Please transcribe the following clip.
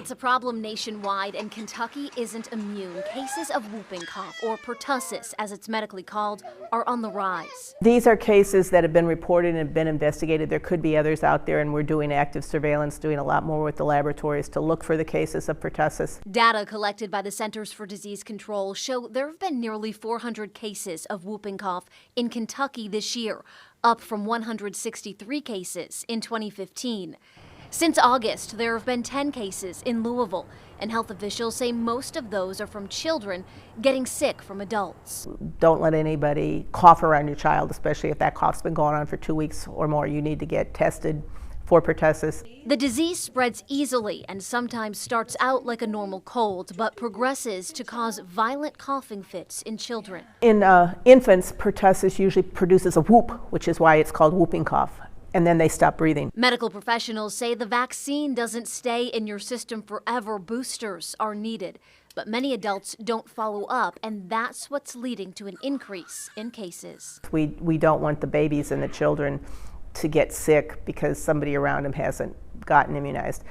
It's a problem nationwide, and Kentucky isn't immune. Cases of whooping cough, or pertussis as it's medically called, are on the rise. These are cases that have been reported and have been investigated. There could be others out there, and we're doing active surveillance, doing a lot more with the laboratories to look for the cases of pertussis. Data collected by the Centers for Disease Control show there have been nearly 400 cases of whooping cough in Kentucky this year, up from 163 cases in 2015. Since August, there have been 10 cases in Louisville, and health officials say most of those are from children getting sick from adults. Don't let anybody cough around your child, especially if that cough's been going on for 2 weeks or more. You need to get tested for pertussis. The disease spreads easily and sometimes starts out like a normal cold, but progresses to cause violent coughing fits in children. In infants, pertussis usually produces a whoop, which is why it's called whooping cough. And then they stop breathing. Medical professionals say the vaccine doesn't stay in your system forever. Boosters are needed. But many adults don't follow up, and that's what's leading to an increase in cases. We don't want the babies and the children to get sick because somebody around them hasn't gotten immunized.